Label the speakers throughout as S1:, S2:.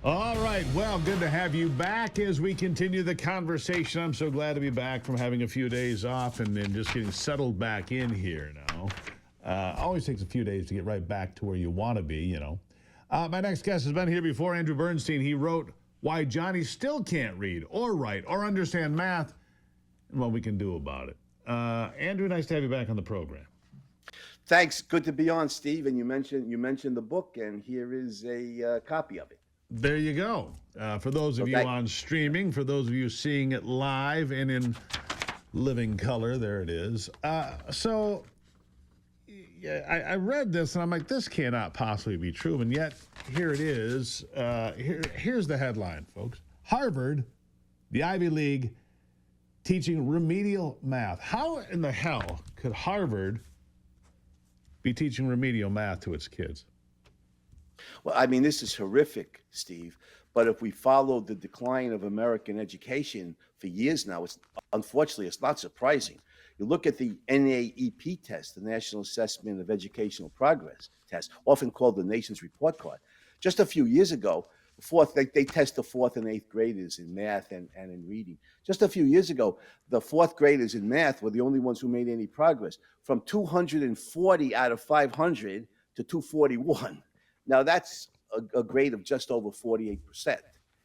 S1: All right. Well, good to have you back as we continue the conversation. I'm so glad to be back from having a few days off and then just getting settled back in here now. Always takes a few days to get right back to where you want to be. My next guest has been here before, Andrew Bernstein. He wrote Why Johnny Still Can't Read or Write or Understand Math and What We Can Do About It. Andrew, nice to have you back on the program.
S2: Thanks. Good to be on, Steve. And you mentioned the book, and here is a copy of it.
S1: There you go. For those
S2: So
S1: of you
S2: that
S1: on streaming, for those of you seeing it live and in living color, there it is. So yeah, I read this and I'm like, this cannot possibly be true. And yet, here it is. Here's the headline, folks. Harvard, the Ivy League, teaching remedial math. How in the hell could Harvard be teaching remedial math to its kids?
S2: Well, I mean, this is horrific, Steve. But if we follow the decline of American education for years now, it's not surprising. You look at the NAEP test, the National Assessment of Educational Progress test, often called the nation's report card. Just a few years ago, they test the fourth and eighth graders in math and in reading. Just a few years ago, the fourth graders in math were the only ones who made any progress, from 240 out of 500 to 241. Now that's a grade of just over 48%.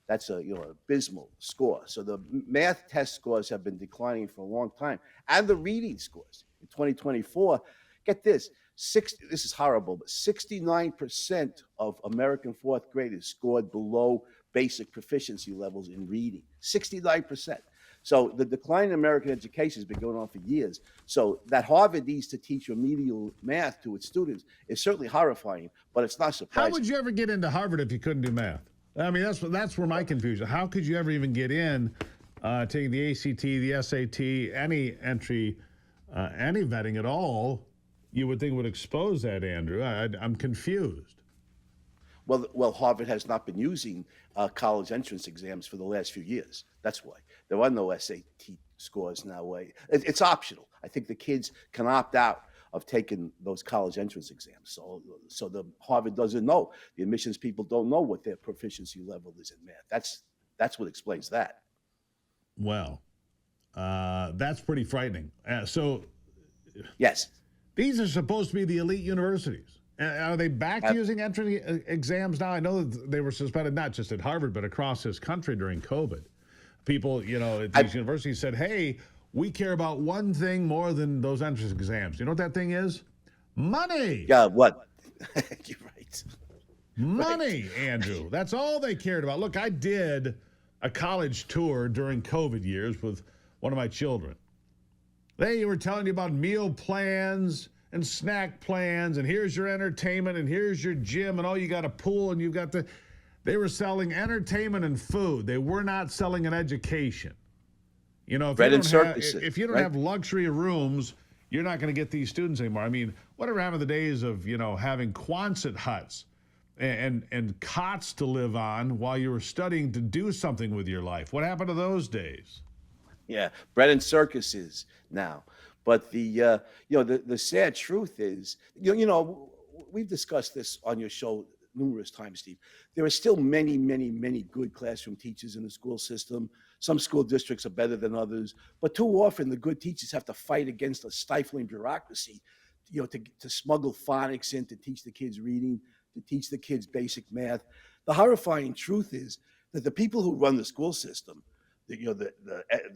S2: That's a abysmal score. So the math test scores have been declining for a long time, and the reading scores in 2024. Get this, this is horrible, but 69% of American fourth graders scored below basic proficiency levels in reading. 69%. So the decline in American education has been going on for years. So that Harvard needs to teach remedial math to its students is certainly horrifying, but it's not
S1: How
S2: surprising.
S1: would you ever get into Harvard if you couldn't do math? I mean, that's where my confusion. How could you ever even get in, taking the ACT, the SAT, any entry, any vetting at all? You would think would expose that, Andrew. I'm confused.
S2: Well, Harvard has not been using college entrance exams for the last few years. That's why there are no SAT scores now. It's optional. I think the kids can opt out of taking those college entrance exams. So the Harvard doesn't know. The admissions people don't know what their proficiency level is in math. That's what explains that.
S1: Well, that's pretty frightening. So
S2: Yes.
S1: these are supposed to be the elite universities. Are they back to using entry exams now? I know that they were suspended not just at Harvard, but across this country during COVID. People, at these universities said, hey, we care about one thing more than those entrance exams. You know what that thing is? Money.
S2: Yeah. What? You're right.
S1: Money,
S2: Right.
S1: Andrew. That's all they cared about. Look, I did a college tour during COVID years with one of my children. They were telling you about meal plans and snack plans, and here's your entertainment, and here's your gym, and you got a pool, and you've got they were selling entertainment and food. They were not selling an education. If
S2: Bread
S1: you
S2: and
S1: don't have,
S2: circuses.
S1: if you don't
S2: Right.
S1: have luxury rooms, you're not going to get these students anymore. I mean, whatever happened to the days of, having Quonset huts and cots to live on while you were studying to do something with your life? What happened to those days?
S2: Yeah, bread and circuses now. But the sad truth is, we've discussed this on your show numerous times, Steve. There are still many, many, many good classroom teachers in the school system. Some school districts are better than others, but too often the good teachers have to fight against a stifling bureaucracy, to smuggle phonics in, to teach the kids reading, to teach the kids basic math. The horrifying truth is that the people who run the school system, the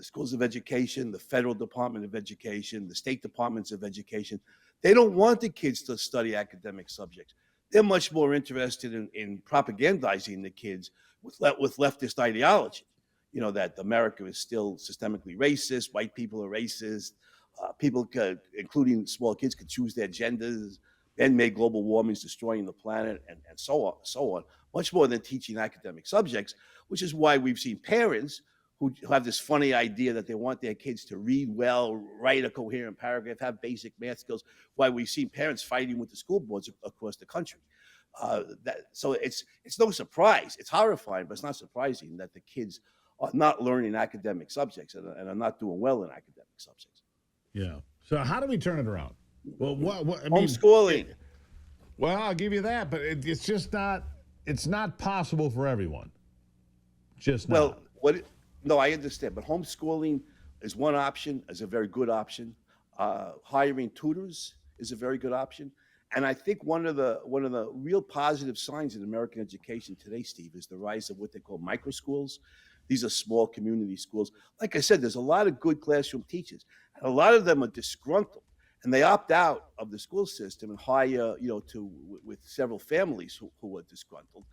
S2: schools of education, the federal Department of Education, the state departments of education, they don't want the kids to study academic subjects. They're much more interested in propagandizing the kids with leftist ideology. That America is still systemically racist, white people are racist, people, including small kids, could choose their genders, man-made global warming is destroying the planet, and so on, much more than teaching academic subjects, which is why we've seen parents who have this funny idea that they want their kids to read well, write a coherent paragraph, have basic math skills, why we've seen parents fighting with the school boards across the country. So it's no surprise. It's horrifying, but it's not surprising that the kids are not learning academic subjects and are not doing well in academic subjects.
S1: Yeah. So how do we turn it around? Well, I mean,
S2: Homeschooling.
S1: well, I'll give you that, but it's just not. it's not possible for everyone. Just
S2: Well,
S1: not.
S2: no, I understand, but homeschooling is one option, is a very good option. Hiring tutors is a very good option. And I think one of the real positive signs in American education today, Steve, is the rise of what they call micro schools. These are small community schools. Like I said, there's a lot of good classroom teachers, and a lot of them are disgruntled, and they opt out of the school system and hire, with several families who are disgruntled,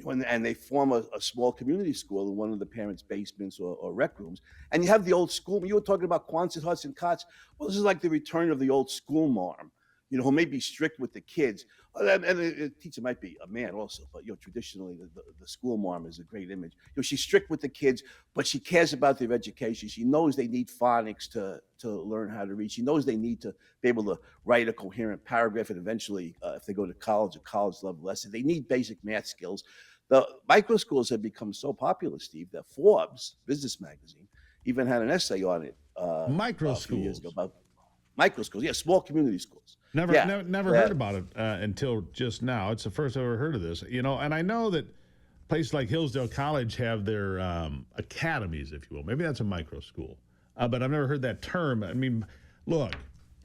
S2: and they form a small community school in one of the parents' basements or rec rooms. And you have the old school. You were talking about Quonset huts and cots. Well, this is like the return of the old school marm, who may be strict with the kids. And the teacher might be a man also, but traditionally the school mom is a great image. She's strict with the kids, but she cares about their education. She knows they need phonics to learn how to read. She knows they need to be able to write a coherent paragraph, and eventually, if they go to college, a college level lesson, they need basic math skills. The micro schools have become so popular, Steve, that Forbes business magazine even had an essay on it
S1: Micro
S2: a few years ago
S1: schools.
S2: about micro schools. Yeah, small community schools.
S1: Never,
S2: Yeah,
S1: never heard about it until just now. It's the first I've ever heard of this. And I know that places like Hillsdale College have their academies, if you will. Maybe that's a micro school, but I've never heard that term. I mean, look,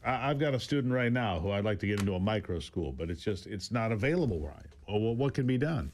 S1: I've got a student right now who I'd like to get into a micro school, but it's not available where I am. Well, what can be done?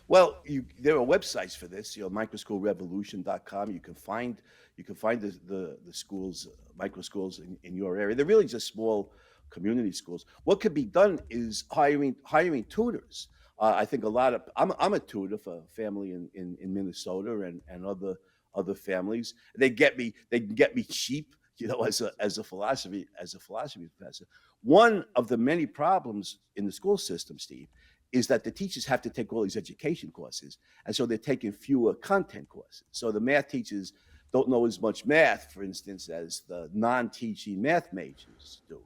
S2: Well, there are websites for this. Microschoolrevolution.com. You can find the schools, micro schools in your area. They're really just small community schools. What could be done is hiring tutors. I think a lot of I'm a tutor for a family in Minnesota and other families. They can get me cheap, as a philosophy professor. One of the many problems in the school system, Steve, is that the teachers have to take all these education courses, and so they're taking fewer content courses. So the math teachers don't know as much math, for instance, as the non-teaching math majors do.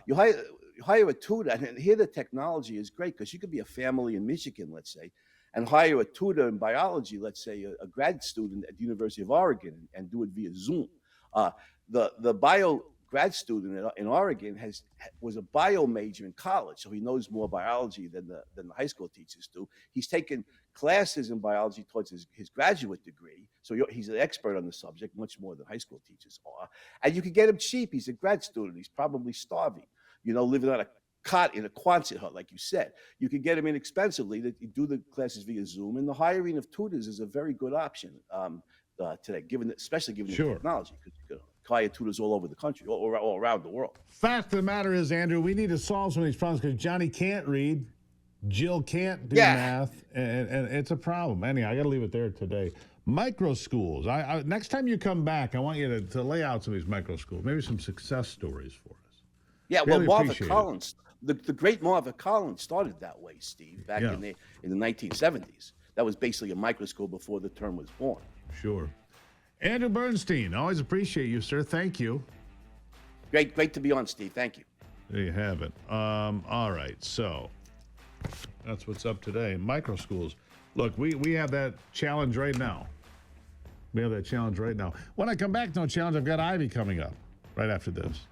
S2: You hire a tutor, and here the technology is great because you could be a family in Michigan, let's say, and hire a tutor in biology, let's say a grad student at the University of Oregon, and do it via Zoom. The bio grad student in Oregon was a bio major in college, so he knows more biology than the high school teachers do. He's taken classes in biology towards his graduate degree, so he's an expert on the subject, much more than high school teachers are. And you can get him cheap. He's a grad student. He's probably starving, living on a cot in a Quonset hut, like you said. You can get him inexpensively to do the classes via Zoom, and the hiring of tutors is a very good option today, especially given the
S1: Sure.
S2: technology, because you can hire tutors all over the country, all around the world.
S1: Fact of the matter is, Andrew, we need to solve some of these problems because Johnny can't read, Jill can't do
S2: Yeah.
S1: math, and it's a problem. Anyhow, I got to leave it there today. Micro schools. Next time you come back, I want you to lay out some of these micro schools, maybe some success stories for us.
S2: Yeah, well,
S1: Really
S2: Martha
S1: appreciate it.
S2: Collins, the great Martha Collins started that way, Steve, back
S1: Yeah.
S2: in the 1970s. That was basically a micro school before the term was born.
S1: Sure. Andrew Bernstein, always appreciate you, sir. Thank you.
S2: Great to be on, Steve. Thank you.
S1: There you have it. All right, so that's what's up today. Micro schools. Look, we have that challenge right now. When I come back, no challenge. I've got Ivy coming up right after this.